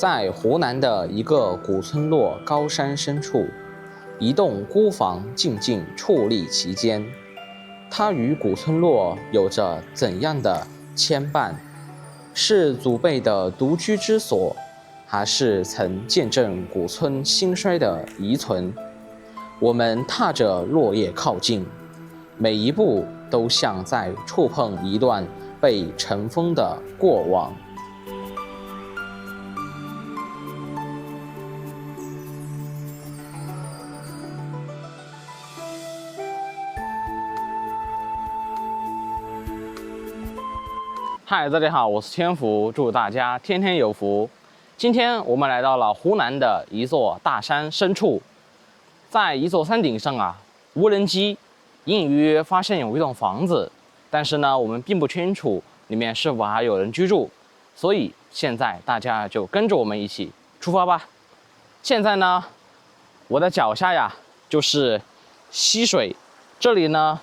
在湖南的一個古村落高山深處，一棟孤房靜靜矗立其間。它與古村落有着怎樣的牽絆？是祖輩的獨居之所，還是曾見證古村興衰的遺存？我們踏着落葉靠近，每一步都像在觸碰一段被塵封的過往。嗨，大家好，我是天福，祝大家天天有福。今天我們來到了湖南的一座大山深處，在一座山頂上啊，無人機隱隱約約發現有一棟房子，但是呢，我們並不清楚裡面是否還有人居住，所以現在大家就跟着我們一起出發吧。現在呢，我的腳下呀就是溪水，這裡呢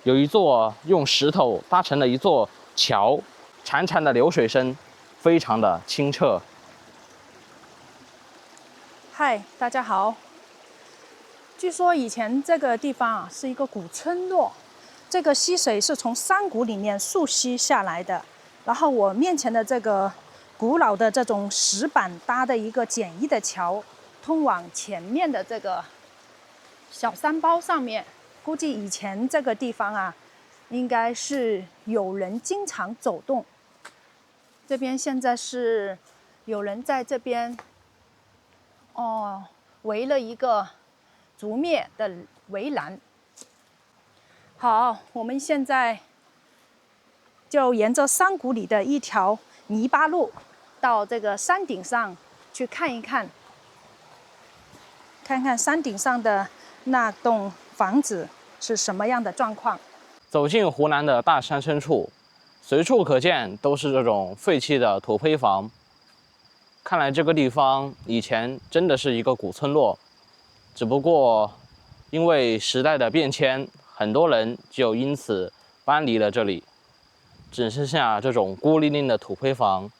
有一座用石頭搭成了一座橋。潺潺的流水聲，非常的清澈。嗨，大家好。據說以前這個地方啊是一個古村落，這個溪水是從山谷裡面溯溪下來的。然後我面前的這個古老的這種石板搭的一個簡易的橋，通往前面的這個小山包上面。估計以前這個地方啊，應該是有人經常走動。這邊現在是有人在這邊圍了一個竹篾的圍欄。好，我們現在就沿着山谷裡的一條泥巴路到這個山頂上去看一看，看看山頂上的那棟房子是什麼樣的狀況。走進湖南的大山深處，隨處可見都是這種廢棄的土坯房。看來這個地方以前真的是一個古村落，只不過因為時代的變遷，很多人就因此搬離了這裡，只剩下這種孤零零的土坯房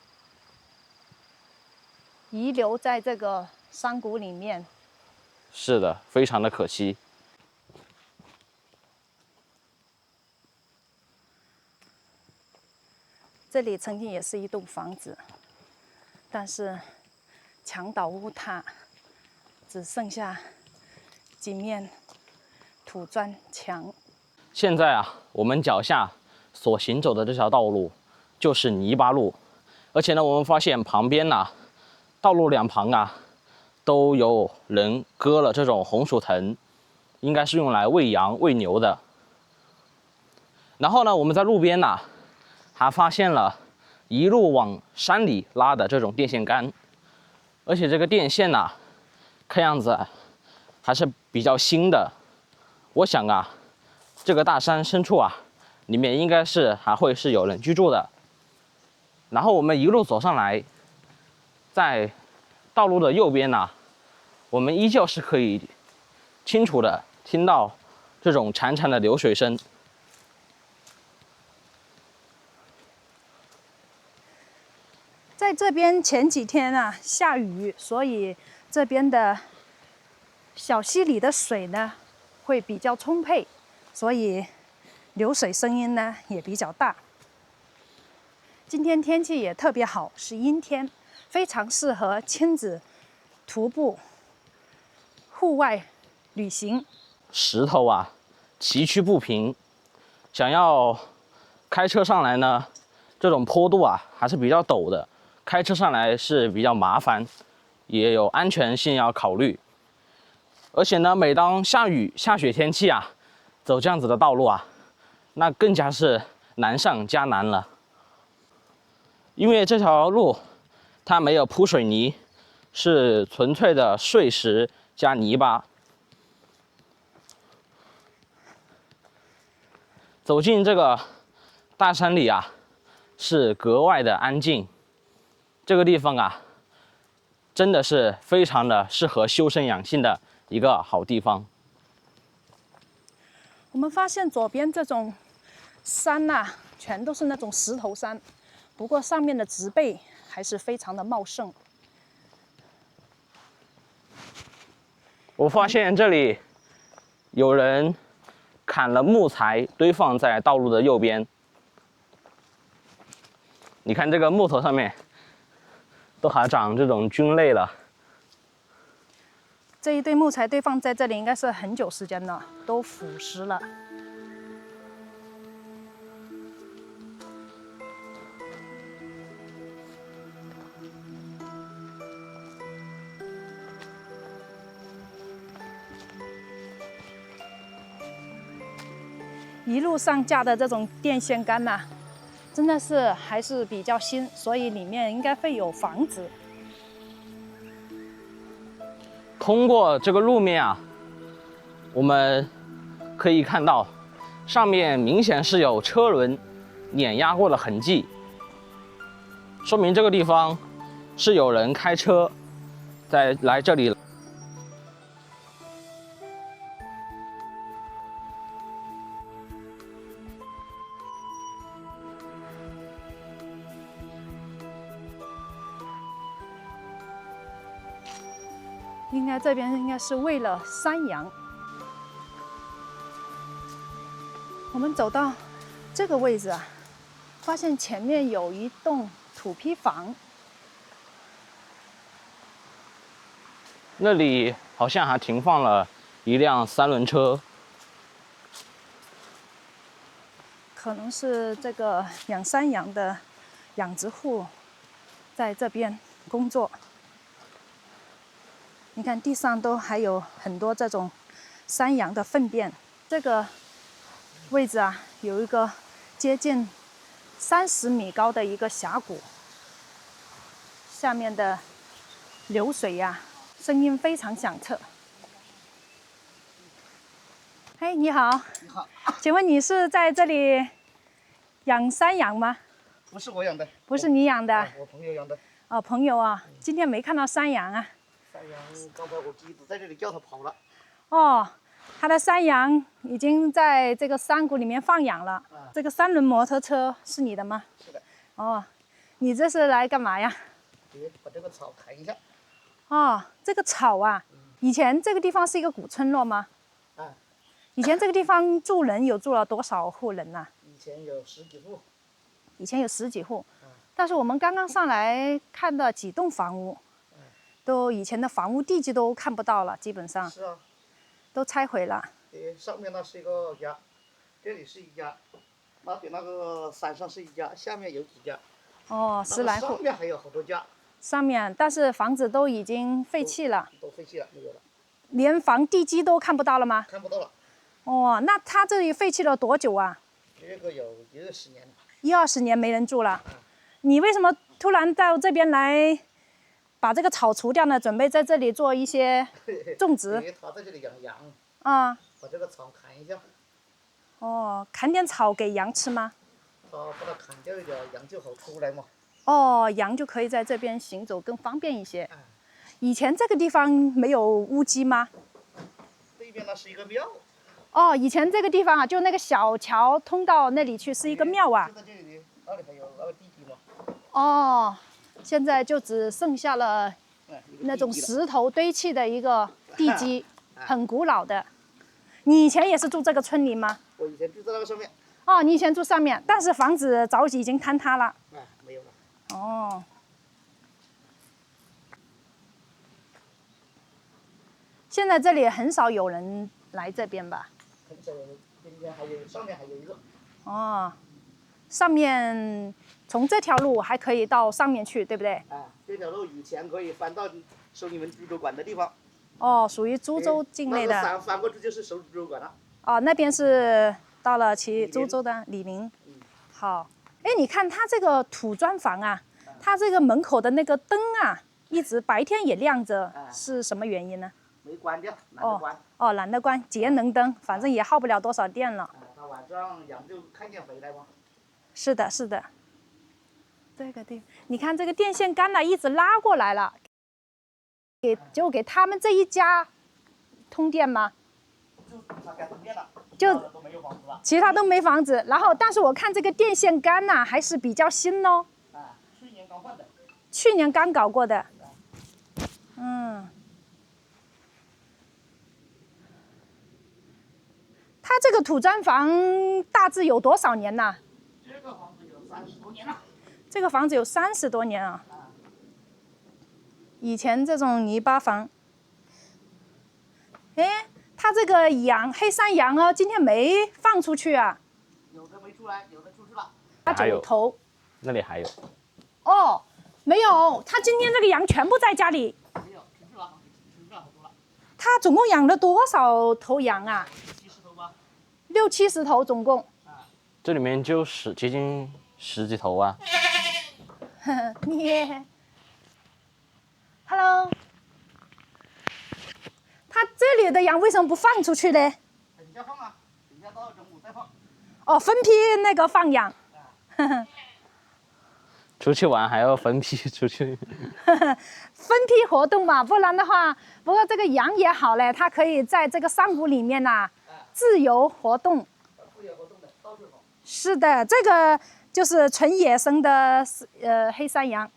遺留在這個山谷裡面。是的，非常的可惜。這裡曾經也是一棟房子，但是牆倒屋塌，只剩下幾面土磚牆。現在啊，我們腳下所行走的這條道路就是泥巴路，而且呢，我們發現旁邊呢，道路兩旁啊，都有人割了這種紅薯藤，應該是用來餵羊餵牛的。然後呢，我們在路邊呢，還發現了一路往山裡拉的這種電線桿，而且這個電線呢，看樣子還是比較新的。我想啊，這個大山深處啊，裡面應該是還會是有人居住的。然後我們一路走上來，在道路的右邊呢，我們依舊是可以清楚的聽到這種潺潺的流水聲。在這邊前幾天啊下雨，所以這邊的小溪裡的水呢會比較充沛，所以流水聲音呢也比較大。今天天氣也特別好，是陰天，非常適合親子徒步、戶外旅行。石頭啊崎嶇不平，想要開車上來呢，這種坡度啊還是比較陡的。開車上來是比較麻煩，也有安全性要考慮。而且呢，每當下雨下雪天氣啊，走這樣子的道路啊，那更加是難上加難了。因為這條路它沒有鋪水泥，是純粹的碎石加泥巴。走進這個大山裡啊，是格外的安靜。這個地方啊，真的是非常的適合修身養性的一個好地方。我們發現左邊這種山啊，全都是那種石頭山，不過上面的植被還是非常的茂盛。我发現這裡有人砍了木材，堆放在道路的右邊。你看這個木頭上面都還長這種菌類了。這一堆木材堆放在這裡，應該是很久時間了，都腐蝕了。一路上架的這種電線桿吶，真的是還是比較新，所以裡面應該會有房子。通過這個路面啊，我們可以看到上面明顯是有車輪碾壓過的痕跡，說明這個地方是有人開車在來這裡。应该这边应该是为了山羊。我们走到这个位置啊，发现前面有一栋土坯房，那裡好像還停放了一輛3輪車，可能是這個養山羊的養殖戶在這邊工作。你看地上都還有很多這種山羊的糞便。這個位置啊，有一個接近30米高的一個峽谷，下面的流水呀，聲音非常響徹。嘿，你好。你好。請問你是在這裡養山羊嗎？不是我養的。不是你養的。我朋友養的。哦，朋友啊，今天沒看到山羊啊。山羊剛才我機子在這裡叫它跑了。哦，他的山羊已經在這個山谷裡面放養了。這個3輪摩托車是你的嗎？是的。哦，你這是來幹嘛呀？把這個草砍一下。哦，這個草啊，以前這個地方是一個古村落嗎？啊。以前這個地方住人有住了多少戶人吶？以前有10幾戶。以前有10幾戶。但是我們剛剛上來看到幾棟房屋。都以前的房屋地基都看不到了，基本上是啊，都拆毀了。上面那是一個家，這裡是一家，那邊那個山上是一家，下面有幾家。哦，10來戶。上面還有好多家。上面，但是房子都已經廢棄了。都廢棄了，沒有了。連房地基都看不到了嗎？看不到了。哦，那他這裡廢棄了多久啊？這個有10年了。10-20年沒人住了。你為什麼突然到這邊來？把這個草除掉呢，準備在這裡做一些種植。他在這裡養羊。啊。把這個草砍一下。哦，砍點草給羊吃嗎？他把它砍掉一點，羊就好出來嘛。哦，羊就可以在這邊行走更方便一些。以前這個地方沒有屋基嗎？這邊那是一個廟。哦，以前這個地方啊，就那個小橋通到那裡去是一個廟啊。就在這裡，那裡還有那個地基嘛。哦。現在就只剩下了那種石頭堆砌的一個地基，很古老的。你以前也是住這個村裡嗎？我以前住在那個上面。哦，你以前住上面，但是房子早已經坍塌了。沒有了。哦。現在這裡很少有人來這邊吧？很少有人，這邊還有，上面還有一個。哦，上面。從這條路還可以到上面去，對不對？這條路以前可以翻到收你們豬肉館的地方。哦，屬於株洲境內的。那個翻過去就是收豬肉館了。哦，那邊是到了株洲的李林。好，哎，你看它這個土磚房啊，它這個門口的那個燈啊，一直白天也亮着，是什麼原因呢？沒關掉，懶得關。哦，懶得關，節能燈，反正也耗不了多少電了。它晚上羊就看見回來嗎？是的，是的。這個地，你看這個電線桿呢，一直拉過來了，就給他們這一家通電嗎？就其他都沒房子，然後但是我看這個電線桿呢，還是比較新哦。去年剛換的。去年剛搞過的。嗯。它這個土磚房大致有多少年呐？这个房子有30多年了。这个房子有30多年啊。以前这种泥巴房，哎，它这个羊黑山羊哦，今天没放出去啊。有的没出来，有的出去了。还有头，那里还有。哦，没有，它今天这个羊全部在家里。没有，出去了，出去了好多了。它总共养了多少头羊啊70头吧。？60、70头总共。这里面就接近10几头啊。你 ，Hello， 它这里的羊为什么不放出去呢？等下放啊，等下到中午再放。哦，分批那个放养。出去玩还要分批出去。分批活动嘛，不然的话，不过这个羊也好嘞，它可以在这个山谷里面呐、自由活动。自由活动的，到处跑。是的，这个就是纯野生的黑山羊，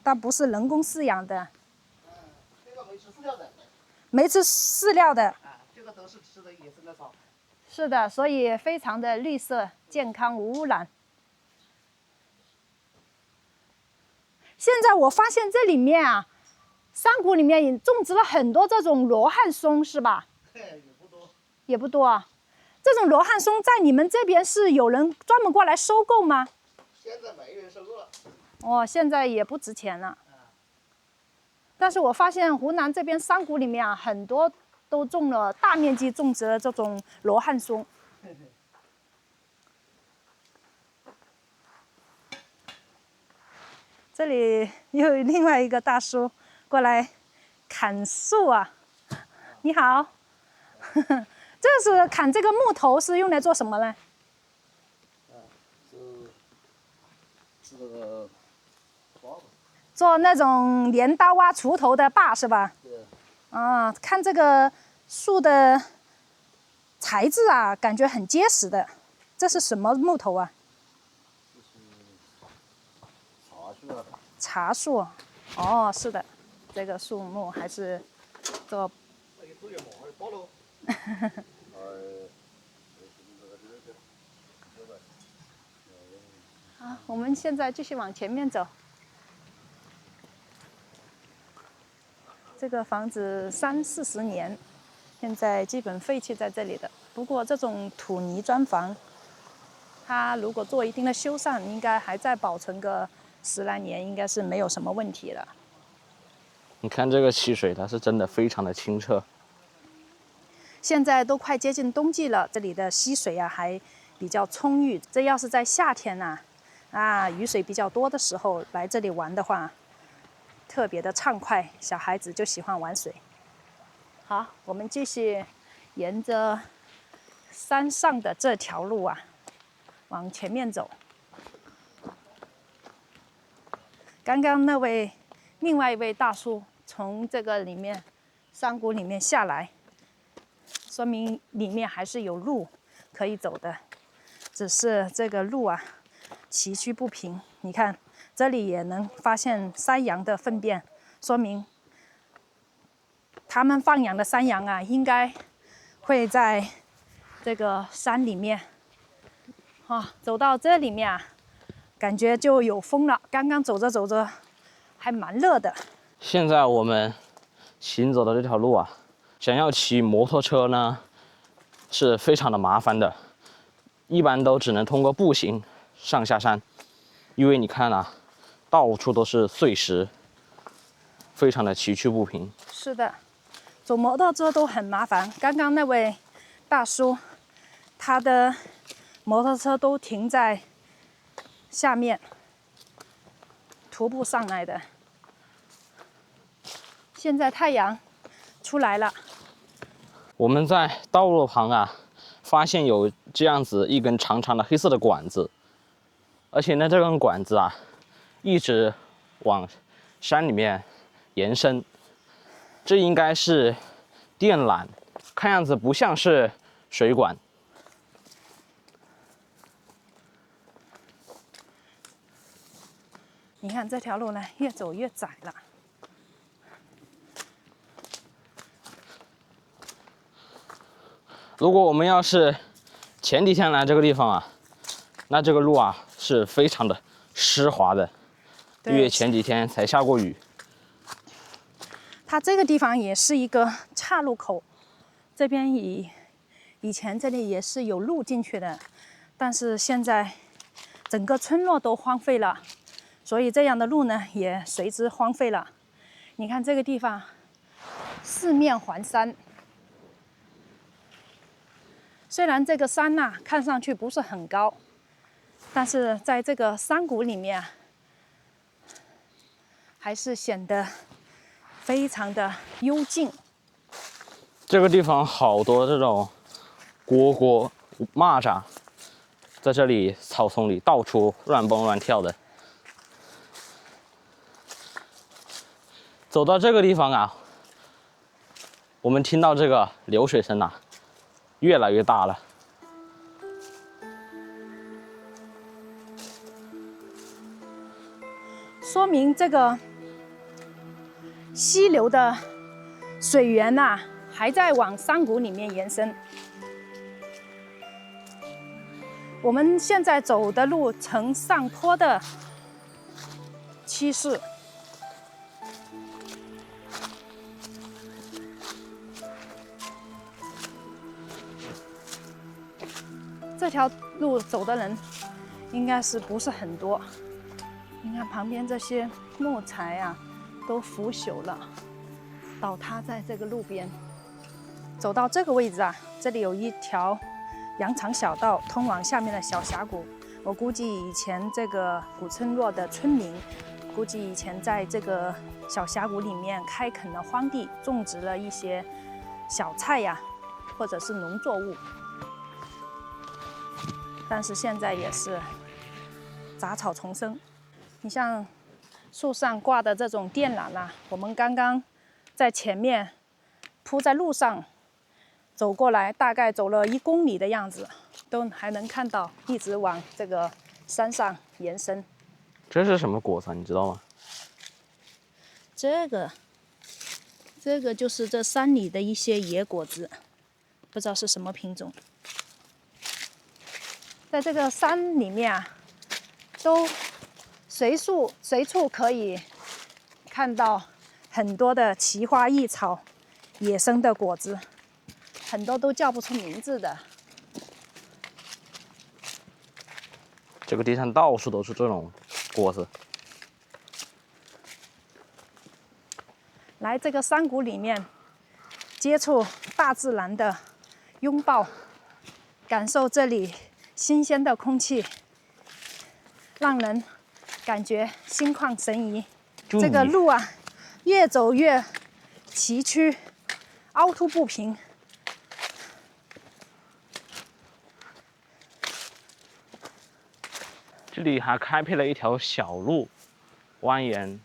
它不是人工饲養的。这个没吃饲料的。没吃饲料的。这个都是吃的野生的草。是的，所以非常的綠色，健康無污染。現在我發現這裡面啊，山谷裡面也種植了很多這種羅漢松，是吧？也不多。也不多啊。這種羅漢松在你們這邊是有人專門過來收購嗎？現在沒人收購了。哦，現在也不值錢了。但是我發現湖南這邊山谷裡面啊，很多都種了大面積種植了這種羅漢松。這裡又有另外一個大叔過來砍樹啊！你好，這是砍這個木頭是用來做什麼呢？是這個刨子。做那種鐮刀啊、鋤頭的把是吧？對。啊，看這個樹的材質啊，感覺很結實的。這是什麼木頭啊？茶樹，哦，是的，這個樹木還是做。好，我們現在繼續往前面走。這個房子30、40年，現在基本廢棄在這裡的。不過這種土泥磚房，它如果做一定的修繕，應該還在保存個10來年，應該是沒有什麼問題的。你看這個溪水，它是真的非常的清澈。現在都快接近冬季了，這裡的溪水啊還比較充裕。這要是在夏天啊，雨水比較多的時候來這裡玩的話，特別的暢快，小孩子就喜歡玩水。好，我們繼續沿着山上的這條路啊，往前面走。剛剛那位另外一位大叔從這個裡面山谷裡面下來，說明裡面還是有路可以走的，只是這個路啊崎嶇不平。你看這裡也能發現山羊的糞便，說明他們放養的山羊啊應該會在這個山裡面。走到這裡面啊，感覺就有風了。剛剛走着走着，還蠻熱的。現在我們行走的這條路啊，想要騎摩托車呢，是非常的麻煩的，一般都只能通過步行上下山，因為你看啊，到處都是碎石，非常的崎嶇不平。是的，走摩托車都很麻煩。剛剛那位大叔，他的摩托車都停在下面，徒步上來的。現在太陽出來了。我們在道路旁啊，發現有這樣子一根長長的黑色的管子，而且呢，這根管子啊，一直往山裡面延伸。這應該是電纜，看樣子不像是水管。你看這條路呢，越走越窄了。如果我們要是前几天來這個地方啊，那這個路啊是非常的濕滑的，因為前幾天才下過雨。它這個地方也是一個岔路口，這邊以前這裡也是有路進去的，但是現在整個村落都荒廢了，所以這樣的路呢也隨之荒廢了。你看這個地方，四面環山。雖然這個山吶，看上去不是很高，但是在這個山谷裡面，還是顯得非常的幽靜。這個地方好多這種蟈蚧、在這裡草叢裡到處亂蹦亂跳的。走到這個地方啊，我們聽到這個流水聲啊，越來越大了。說明這個溪流的水源吶，還在往山谷裡面延伸。我們現在走的路呈上坡的趨勢。這條路走的人應該是不是很多？你看旁邊這些木材啊，都腐朽了，倒塌在這個路邊。走到這個位置啊，這裡有一條羊腸小道通往下面的小峽谷。我估計以前這個古村落的村民，估計以前在這個小峽谷裡面開墾了荒地，種植了一些小菜呀，或者是農作物。但是現在也是雜草叢生。你像樹上掛的這種電纜啊，我們剛剛在前面鋪在路上走過來，大概走了1公里的樣子，都還能看到，一直往這個山上延伸。這是什麼果子啊？你知道嗎？這個就是這山裡的一些野果子，不知道是什麼品種。在這個山裡面啊，都隨處可以看到很多的奇花異草、野生的果子，很多都叫不出名字的。這個地上到處都是這種果子。來這個山谷裡面，接觸大自然的擁抱，感受這裡新鮮的空氣，讓人感覺心曠神怡。這個路啊，越走越崎嶇，凹凸不平。這裡還開闢了一條小路，蜿蜒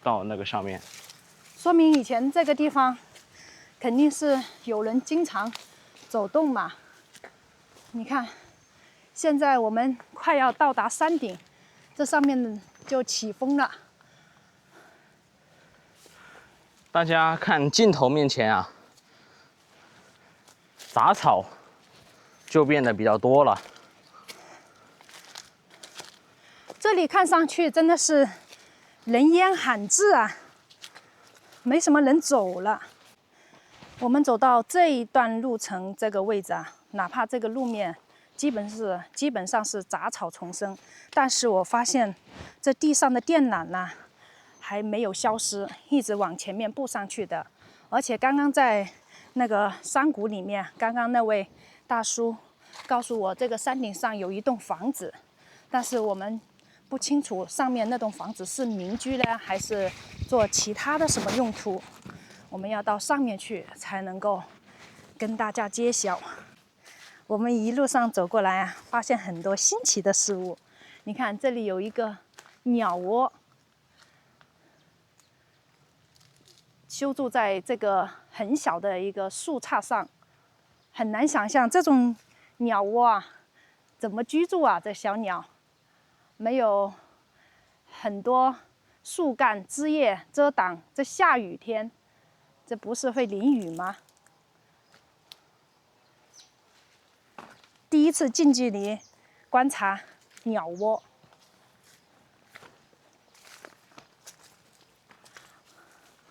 到那個上面，說明以前這個地方肯定是有人經常走動嘛。你看，現在我們快要到達山頂，這上面就起風了。大家看鏡頭面前啊，雜草就變得比較多了。這裡看上去真的是人烟罕至啊，沒什麼人走了。我們走到這一段路程這個位置啊，哪怕這個路面基本上是雜草叢生，但是我發現這地上的電纜呢，還沒有消失，一直往前面布上去的。而且剛剛在那個山谷裡面，剛剛那位大叔告訴我，這個山頂上有一棟房子，但是我們不清楚上面那棟房子是民居呢，還是做其他的什麼用途。我們要到上面去才能夠跟大家揭曉。我們一路上走過來啊，發現很多新奇的事物。你看，這裡有一個鳥窩，修築在這個很小的一個樹杈上，很難想象這種鳥窩啊怎麼居住啊？這小鳥沒有很多樹幹枝葉遮擋，這下雨天，這不是會淋雨嗎？第一次近距離觀察鳥窩。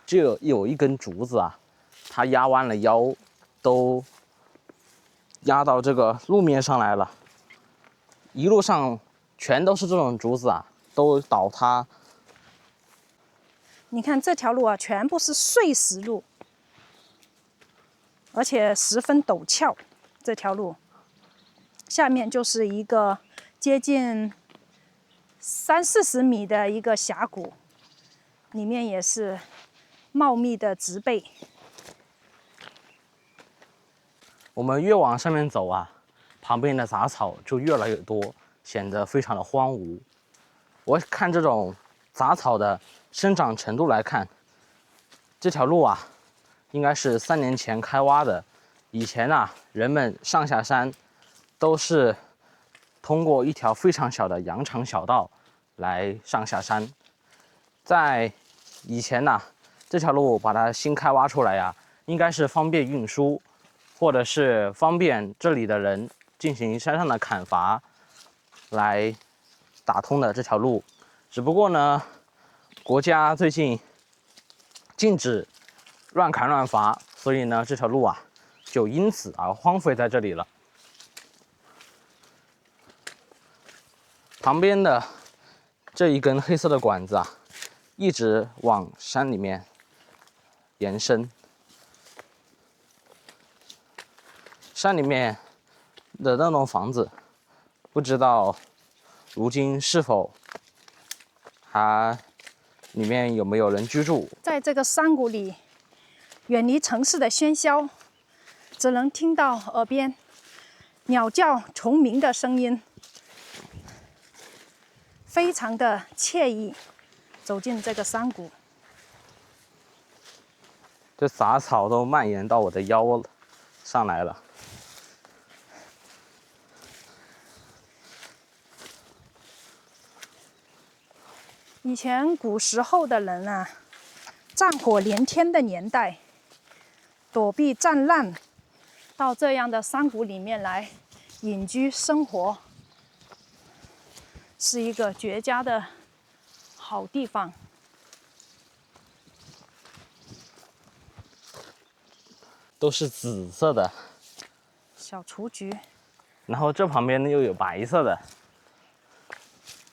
就有一根竹子啊，它壓彎了腰，都壓到这个路面上来了。一路上全都是这种竹子啊，都倒塌。你看这条路啊，全部是碎石路，而且十分陡峭。这条路下面就是一个接近30-40米的一个峽谷，裡面也是茂密的植被。我們越往上面走啊，旁邊的雜草就越來越多，顯得非常的荒蕪。我看這種雜草的生長程度來看，這條路啊，應該是3年前開挖的。以前啊，人們上下山都是通過一條非常小的羊腸小道來上下山。在以前呢，這條路把它新開挖出來呀，應該是方便運輸，或者是方便這裡的人進行山上的砍伐來打通的這條路。只不過呢，國家最近禁止亂砍亂伐，所以呢，這條路啊就因此而荒廢在這裡了。旁邊的這一根黑色的管子啊，一直往山裡面延伸。山裡面的那棟房子，不知道如今是否還裡面有沒有人居住？在這個山谷裡，遠離城市的喧囂，只能聽到耳邊鳥叫蟲鳴的聲音，非常的愜意。走進這個山谷，這雜草都蔓延到我的腰上來了。以前古時候的人啊，戰火連天的年代，躲避戰亂，到這樣的山谷裡面來隱居生活，是一個絕佳的好地方。都是紫色的小雛菊，然後這旁邊呢又有白色的，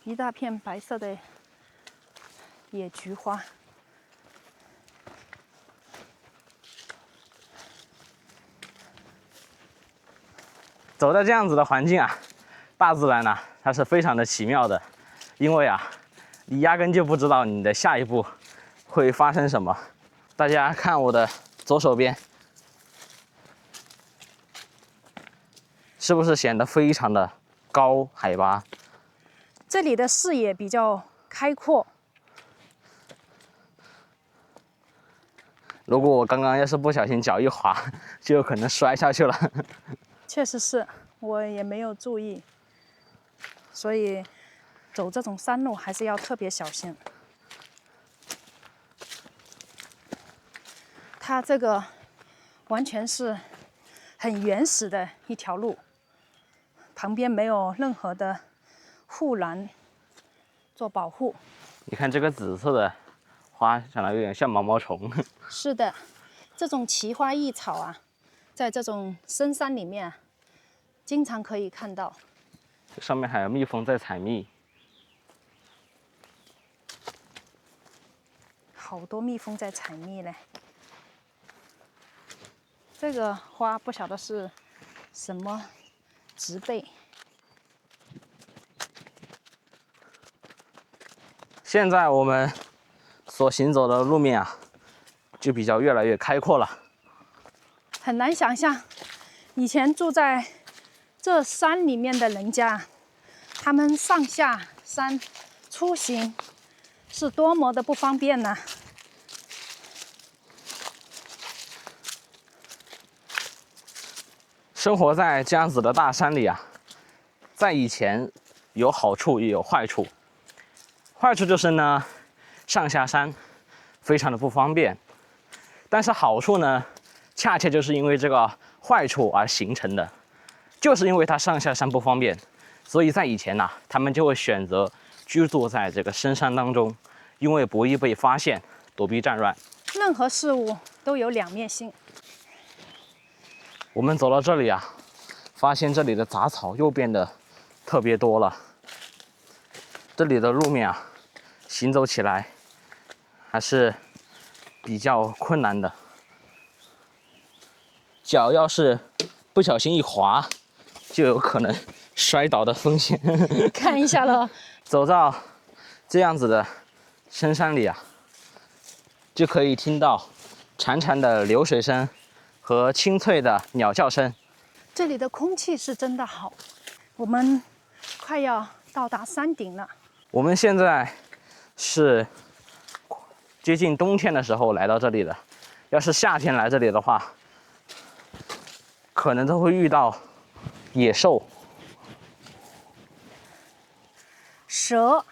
一大片白色的野菊花。走在這樣子的環境啊，大自然啊，它是非常的奇妙的，因為啊，你壓根就不知道你的下一步會發生什麼。大家看我的左手邊，是不是顯得非常的高海拔？這裡的視野比較開闊。如果我剛剛要是不小心腳一滑，就有可能摔下去了。確實是，我也沒有注意，所以走這種山路還是要特別小心。它這個完全是很原始的一條路，旁邊沒有任何的護欄做保護。你看這個紫色的花，長得有點像毛毛蟲。是的，這種奇花異草啊，在這種深山裡面，經常可以看到。上面還有蜜蜂在採蜜，好多蜜蜂在採蜜嘞。這個花不曉得是什麼植被。現在我們所行走的路面啊，就比較越來越開闊了。很難想象，以前住在這山裡面的人家，他們上下山出行是多麼的不方便呢？生活在這樣子的大山裡啊，在以前有好處也有壞處。壞處就是呢，上下山非常的不方便，但是好處呢，恰恰就是因為這個壞處而形成的。就是因為它上下山不方便，所以在以前呢，他們就會選擇居住在這個深山當中，因為不易被發現，躲避戰亂。任何事物都有兩面性。我們走到這裡啊，發現這裡的雜草又變得特別多了。這裡的路面啊，行走起來還是比較困難的，腳要是不小心一滑，就有可能摔倒的風險。看一下了，走到這樣子的深山裡啊，就可以聽到潺潺的流水聲和清脆的鳥叫聲。這裡的空氣是真的好。我們快要到達山頂了。我們現在是接近冬天的時候来到這裡的，要是夏天來這裡的話，可能都會遇到野獸、蛇。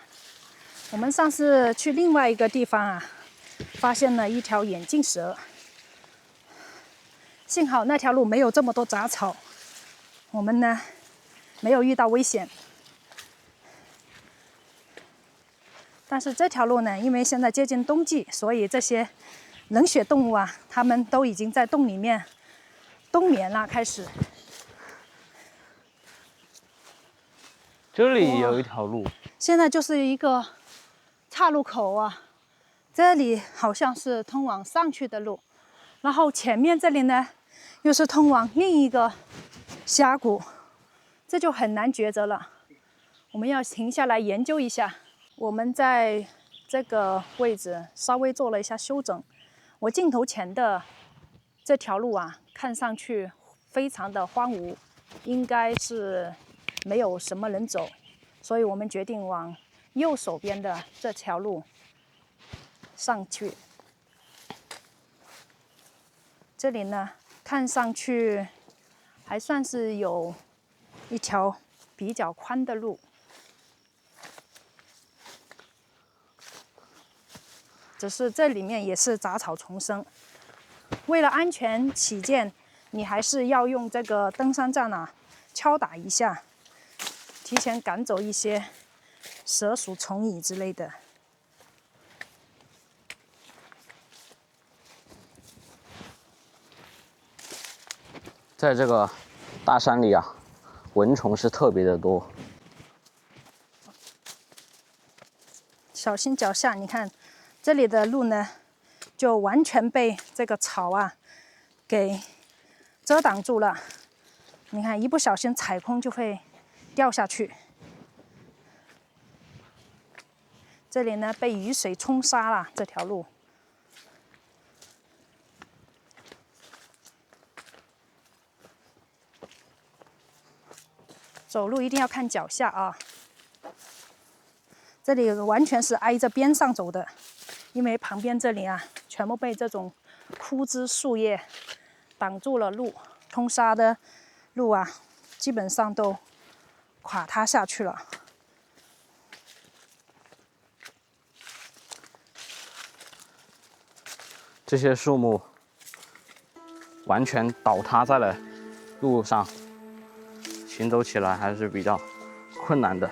我們上次去另外一個地方啊，發現了一條眼鏡蛇。幸好那條路沒有這麼多雜草，我們呢沒有遇到危險。但是這條路呢，因為現在接近冬季，所以這些冷血動物啊，它們都已經在洞裡面冬眠了，開始。這裡有一條路，現在就是一個岔路口啊，這裡好像是通往上去的路，然後前面這裡呢，又是通往另一個峽谷，這就很難抉擇了。我們要停下來研究一下。我們在這個位置稍微做了一下修整。我鏡頭前的這條路啊，看上去非常的荒蕪，應該是沒有什麼人走，所以我們決定往右手邊的這條路上去。這裡呢，看上去還算是有一條比較寬的路。只是這裡面也是雜草叢生，為了安全起見，你還是要用這個登山杖啊敲打一下，提前趕走一些蛇鼠蟲蚁之類的。在這個大山裡啊，蚊蟲是特別的多，小心腳下，你看。這裡的路呢，就完全被這個草啊給遮擋住了。你看，一不小心踩空就會掉下去。這裡呢，被雨水沖刷了這條路。走路一定要看腳下啊！這裡完全是挨着邊上走的。因為旁邊這裡啊，全部被這種枯枝樹葉擋住了路，沖刷的路啊，基本上都垮塌下去了。這些樹木完全倒塌在了路上，行走起來還是比較困難的。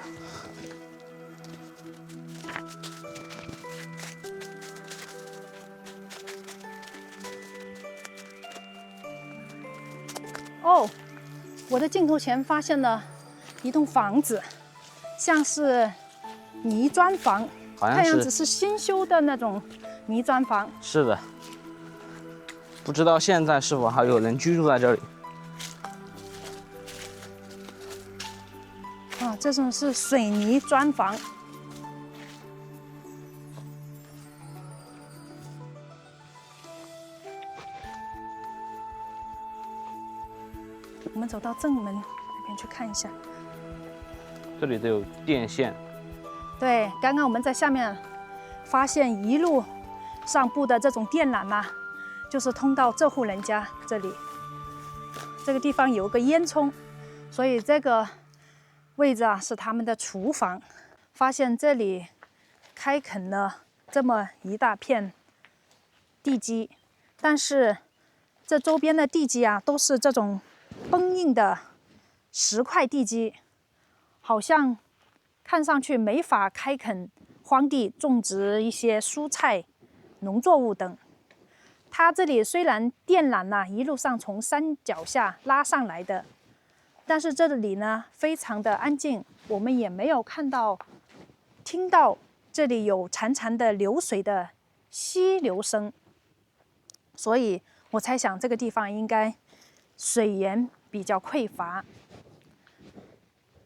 哦，我的鏡頭前發現了一棟房子，像是泥磚房，看樣子是新修的那種泥磚房。是的，不知道現在是否還有人居住在這裡。啊，這種是水泥磚房。我们走到正门那邊去看一下，這裡都有電線。對，剛剛我們在下面發現一路上布的這種電纜啊，就是通到這戶人家這裡。這個地方有個煙囪，所以這個位置啊是他們的廚房。發現這裡開墾了這麼一大片地基，但是這周邊的地基啊都是這種崩硬的10塊地基，好像看上去没法開墾荒地種植一些蔬菜、農作物等。它這裡雖然電纜一路上從山腳下拉上來的，但是這裡呢非常的安靜，我們也沒有聽到這裡有潺潺的流水的溪流聲，所以我猜想這個地方應該水源比較匱乏。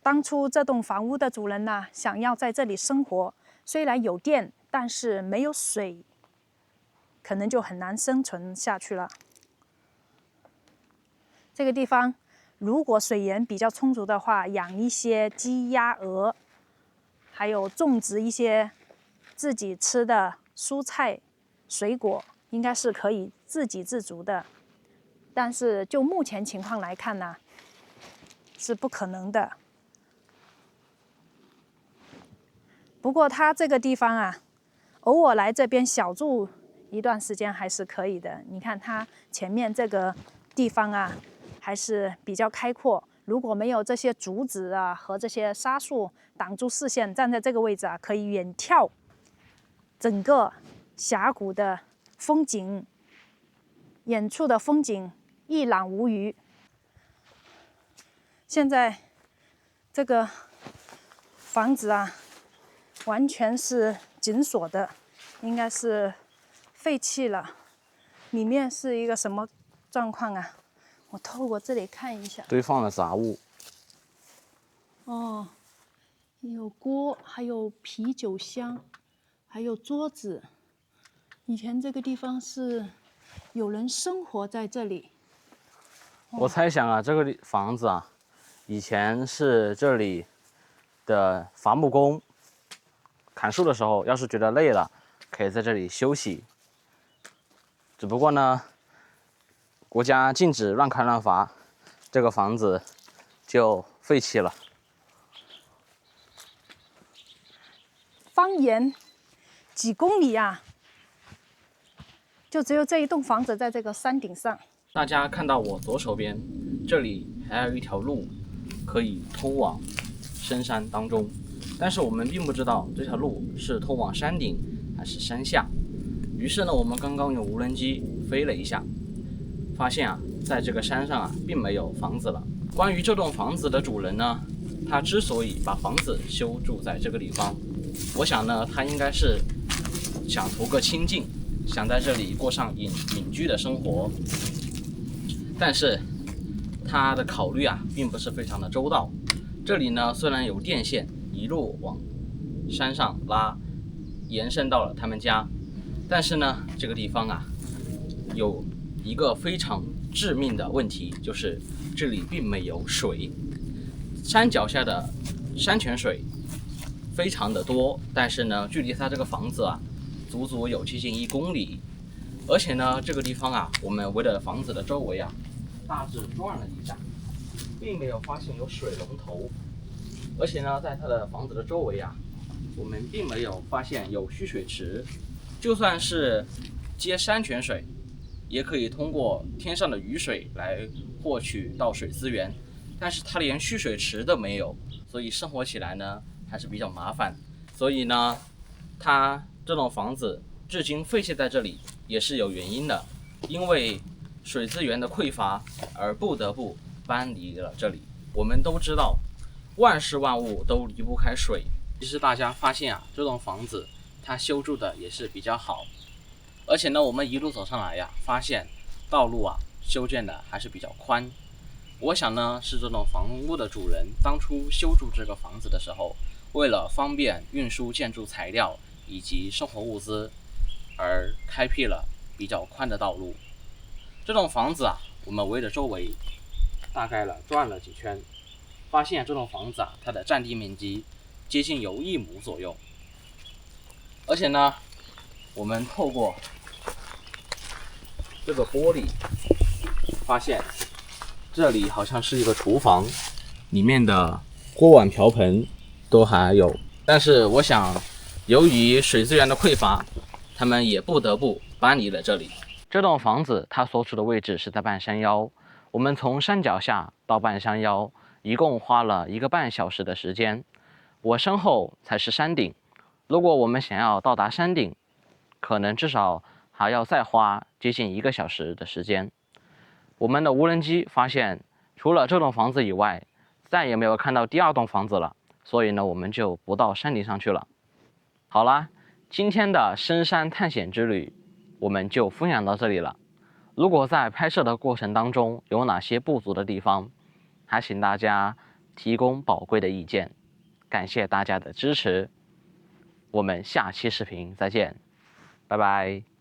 當初這棟房屋的主人想要在這裡生活，雖然有電，但是沒有水，可能就很難生存下去了。這個地方如果水源比較充足的話，養一些雞、鴨、鵝，還有種植一些自己吃的蔬菜、水果，應該是可以自給自足的。但是就目前情況來看呢，是不可能的。不過他這個地方偶爾來這邊小住一段時間還是可以的。你看他前面這個地方還是比較開闊。如果沒有這些竹子和這些沙樹擋住視線，站在這個位置可以遠眺整個峽谷的風景，遠處的風景一覽無餘。現在這個房子完全是緊鎖的，應該是廢棄了。裡面是一個什麼狀況我透過這裡看一下。堆放了雜物。哦，有鍋，還有啤酒箱，還有桌子。以前這個地方是有人生活在這裡。我猜想這個房子以前是這裡的伐木工砍樹的時候，要是覺得累了，可以在這裡休息。只不過呢，國家禁止亂砍亂伐，這個房子就廢棄了。方圓幾公里就只有這一棟房子在這個山頂上。大家看到我左手邊，這裡還有一條路可以通往深山當中，但是我們並不知道這條路是通往山頂還是山下。於是呢，我們剛剛用無人機飛了一下，發現在這個山上並沒有房子了。關於這棟房子的主人呢，他之所以把房子修築在這個地方，我想呢，他應該是想圖個清靜，想在這裡過上隱居的生活。但是他的考慮並不是非常的周到。這裡呢，雖然有電線一路往山上拉，延伸到了他們家，但是呢，這個地方有一個非常致命的問題，就是這裡並沒有水。山腳下的山泉水非常的多，但是呢，距離他這個房子足足有接近1公里。而且呢，这个地方我們圍着房子的周圍大致轉了一下，並沒有發現有水龍頭。而且呢，在他的房子的周圍我們並沒有發現有蓄水池。就算是接山泉水，也可以通過天上的雨水來獲取到水資源，但是它連蓄水池都沒有，所以生活起來呢還是比較麻煩。所以呢，它這棟房子至今廢棄在這裡也是有原因的，因為水資源的匱乏而不得不搬離了這裡。我們都知道，萬事萬物都離不開水。其實大家發現這棟房子它修築的也是比較好，而且呢，我們一路走上來發現道路修建的還是比較寬。我想呢，是這棟房屋的主人當初修築這個房子的時候，為了方便運輸建築材料以及生活物資，而開闢了比較寬的道路。這棟房子我們圍着周圍大概轉了幾圈，發現這棟房子它的佔地面積接近有1畝左右。而且呢，我們透過這個玻璃發現，這裡好像是一個廚房，裡面的鍋碗瓢盆都還有。但是我想，由於水資源的匱乏，他們也不得不搬離了這裡。這棟房子它所處的位置是在半山腰，我們從山腳下到半山腰一共花了1個半小時的時間。我身後才是山頂，如果我們想要到達山頂，可能至少還要再花接近1個小時的時間。我們的無人機發現，除了這棟房子以外，再也沒有看到第2棟房子了，所以呢，我們就不到山頂上去了。好啦，今天的深山探險之旅，我們就分享到這裡了。如果在拍攝的過程當中有哪些不足的地方，還請大家提供寶貴的意見。感謝大家的支持，我們下期視頻再見，拜拜。